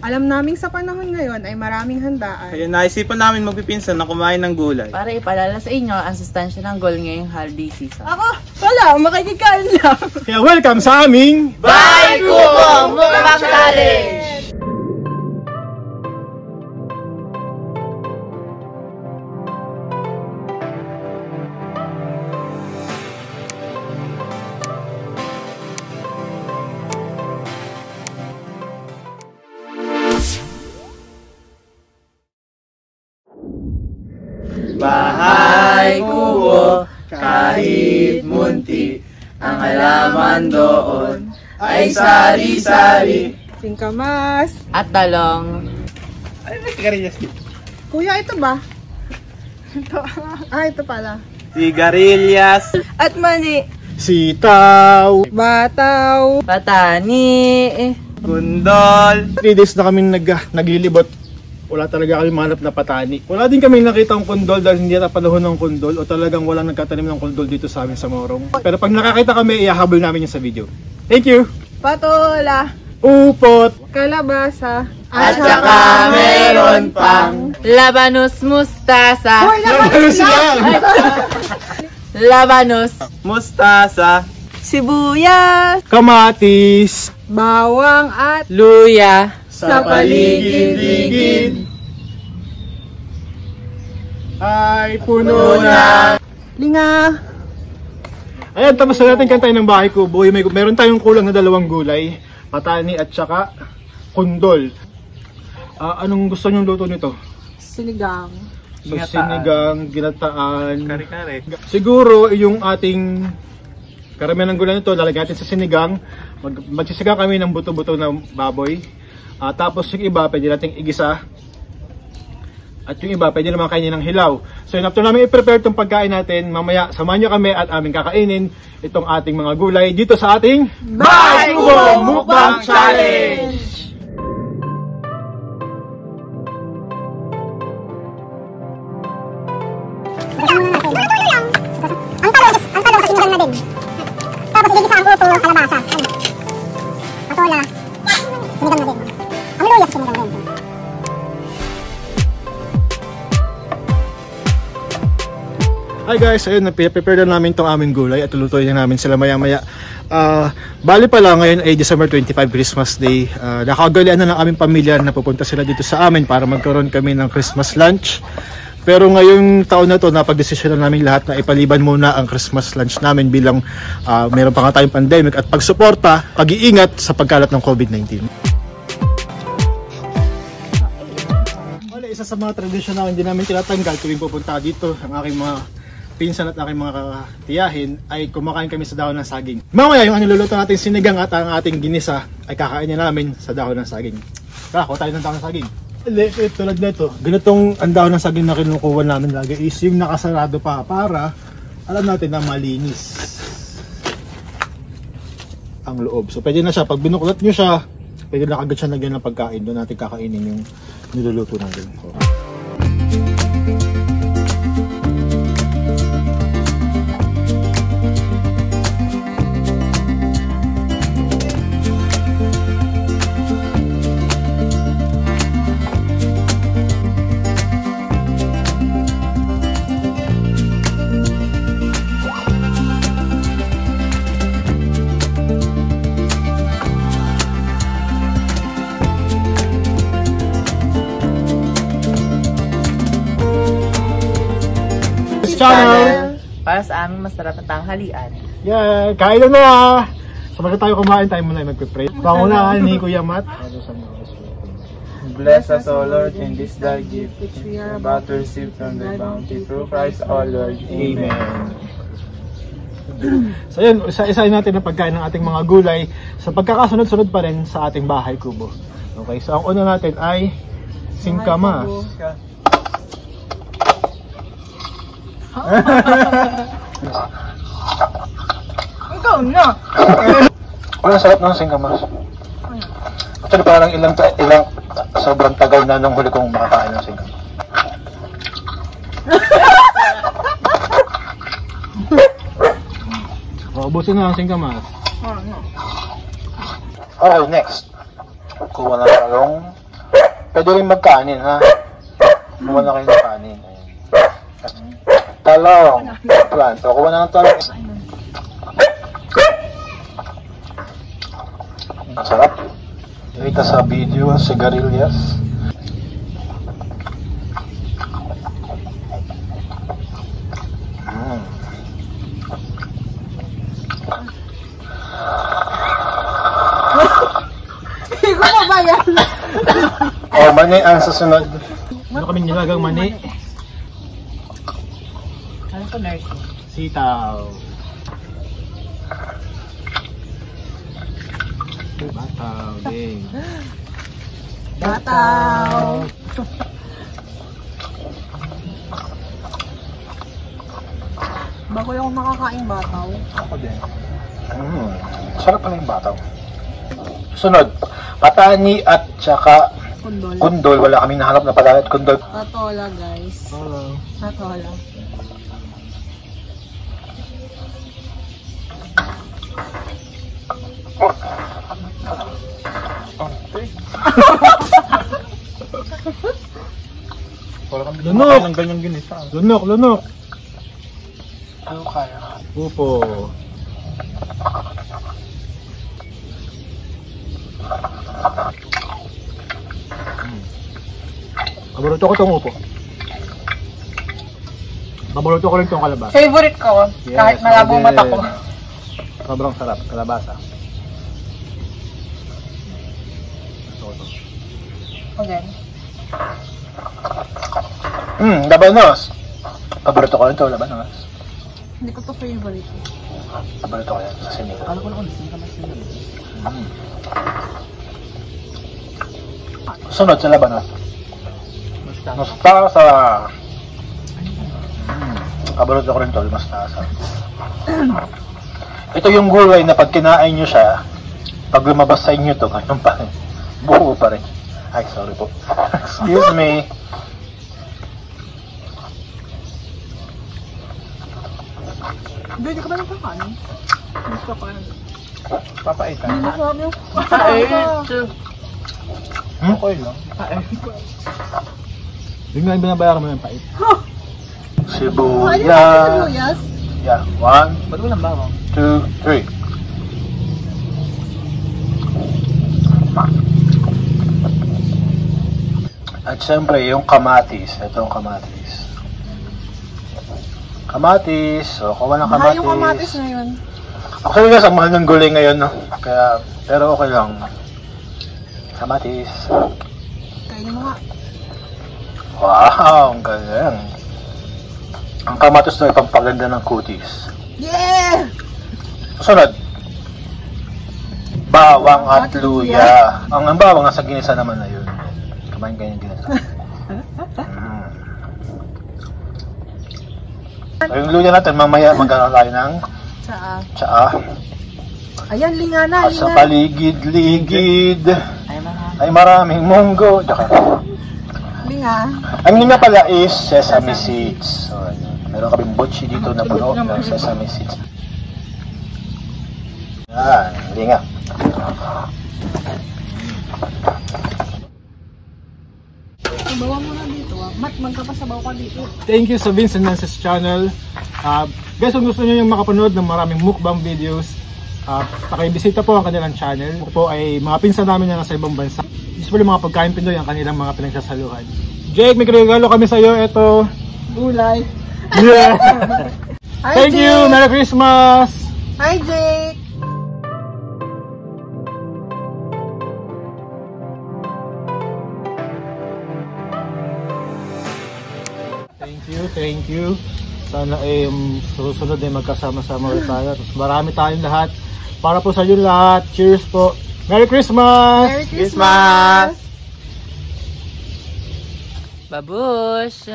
Alam naming sa panahon ngayon ay maraming handaan. Kaya naisipan namin magpipinsan na kumain ng gulay. Para ipalala sa inyo ang sustansya ng goal ngayong holiday season. Ako, wala, makikikain lang. Kaya welcome sa aming Bahay Kubo Mukbang Challenge! Bahay kubo, kahit munti, ang halaman doon ay sari-sari. Singkamas. At talong. Ay, nagkakarillas dito. Kuya, ito ba? Ito. Ito pala. Sigarilyas. At mani. sitaw. Bataw. Patani. Gundol. 3 days na kami naglilibot. Wala talaga kami manap na patani. Wala din kami nakita ng kundol dahil hindi na panahon ng kundol o talagang walang nagkatanim ng kundol dito sa amin sa Morong. Pero pag nakakita kami, ihahabol namin yung sa video. Thank you! Patola. Upot! Kalabasa. At saka meron pang labanos mustasa. Hoy, labanos lang! Labanos. Mustasa. Sibuyas. Kamatis! Bawang at Luya. sa paligid-ligid. Ay, puno na! Linga. Ayan, tapos na natin kantayin ng Bahay Kubo. Meron tayong kulang na 2 gulay. Patani at saka kundol. Anong gusto niyong luto nito? Sinigang. So, sinigang, ginataan. Kare-kare. Siguro yung ating karamihan ng gulay nito, lalagyan natin sa sinigang. Magsisigang kami ng buto-buto na baboy. Tapos yung iba, pwede nating igisa. At yung iba, pwede naman kainin ng hilaw. So yun, after namin i-prepare itong pagkain natin, mamaya samahan nyo kami at aming kakainin itong ating mga gulay dito sa ating Bahay Kubo Mukbang Challenge! Ang talong sa sinigang na din. Tapos igigisa ang upo, kalabasa. Patola. Sinigang na din. Ang luya sa sinigang din. Hi guys, ayun, prepare na namin itong aming gulay at tulutuin na namin sila maya-maya. Bali pala ngayon ay December 25, Christmas Day. Nakagalian na ng aming pamilya na pupunta sila dito sa amin para magkaroon kami ng Christmas lunch. Pero ngayong taon na to, napag-desisyon na namin lahat na ipaliban muna ang Christmas lunch namin bilang meron pa nga tayong pandemic at pagsuporta, pag-iingat sa pagkalat ng COVID-19. Wala, isa sa mga tradisyon na hindi namin tinatanggal tuwing pupunta dito ang aking mga pinsan at aking mga tiyahin ay kumakain kami sa dahon ng saging. Mamaya yung niluluto natin sinigang at ang ating ginisa ay kakainin namin sa dahon ng saging. Tara, kuha tayo ng dahon ng saging. Tulad nito, ganitong ang dahon ng saging na kinukuha namin lagi is yung nakasarado pa para alam natin na malinis ang loob. So pwede na siya, pag binukulat nyo siya, pwede na kagad siya lagyan ng pagkain. Doon natin kakainin yung niluluto natin. Channel Para sa aming masarap na tanghalian. Yeah, kain na! Sabagay tayo kumain, tayo muna ay magpipray. Pangunahan ni Kuya Matt. Bless us, O Lord, in this thy gift, which we are about to receive from thy bounty through Christ our Lord. Amen. So yun, isa-isahin natin ang pagkain ng ating mga gulay sa pagkakasunod-sunod pa rin sa ating Bahay Kubo. Okay, so ang una natin ay singkamas. Ikaw na. Ang sarap ng singkamas. Actually parang ilang sobrang tagal na nung huli kong makakain ng singkamas. Ubusin na ang singkamas. Okay, next. Kuha na talong. Pwede rin magkanin, ha? Kuha na kayo ng kanin. Talong. Planto. Kuha na ng talong. Ang sarap. Kita sa video ang sigarilyas. Hindi ko na ba yan? Oh, mani ang susunod. Ano kami nilagang mani? Ano ko, nurse? Sitaw. Bataw din. Bataw. Bago yung nakakain bataw. Ako din. Sarap pala yung bataw. Sunod, patani at saka Kundol. kundol. Wala kaming nahanap na patani at kundol. Patola, guys. Hello. Patola. Lunok! Ng ganyang ginisa. Lunok, lunok. Ano kaya? Upo. Paborito ko itong upo. Paborito ko rin itong kalabasa. Favorite ko, kahit malabo okay. mata ko. Sobrang sarap, kalabasa. Gusto ko ito. Okay. Labanos. Paborito ko rin ito, labanos. Hindi ko to favorite. Paborito ko yan sa sinig. Akala ko na kung gusto ka mas yun. Sunod sa labanos. Basta. Mustasa. Paborito ko rin ito, mustasa. Ito yung gulay na pag kinain nyo siya, pag lumabas sa inyo to, ganyan pa rin. Buo pa rin. Ay, sorry po. Excuse me. Hindi ka ba nagkakanin? Gusto ko yan. Papaitan. Hindi na sabi yung Okay lang. Yung nga binabayaran mo yung pait. Sibuyas. Sibuyas. Yeah. 1, Ba't walang bawang? 2, 3. At syempre, yung kamatis. Ito yung kamatis. Kamatis. So, kuha ng mahal kamatis. yung kamatis ngayon. Actually, guys, ang mahal ng gulay ngayon, no? Kaya, pero okay lang. Kamatis. Kainin mo nga. Wow, ang galing. Ang kamatis na ipampaganda ng kutis. Yeah! Sunod. Bawang at luya. Ang bawang sa ginisa naman na yun. Kumain kayo ng ginisa. So, yung luya natin, mamaya magkakaroon tayo ng tsaa. Ayan, linga na, At sa linga. Ay, paligid-ligid mahal. ay maraming munggo. Linga. Ang linga pala is sesame seeds. So, meron kaming botchi dito na puno ng sesame seeds. Yan, linga. Sabawan mo na dito. Mat, magkapasabaw ka dito. Thank you sa Vincent Nances channel. Guys, kung gusto nyo yung makapanood ng maraming mukbang videos, pakibisita po ang kanilang channel. Ito po ay mga pinsan namin na nasa ibang bansa. Usually mga pagkain Pinoy ang kanilang mga pinagsasaluhan. Jake, may regalo kami sa iyo. Ito. Gulay. Yeah. Hi, Thank you. Jake. Merry Christmas. Hi, Jake. Thank you. Sana ay susunod ay magkasama-sama ulit tayo. Tapos marami tayong lahat. Para po sa inyo lahat. Cheers po. Merry Christmas! Merry Christmas! Babush!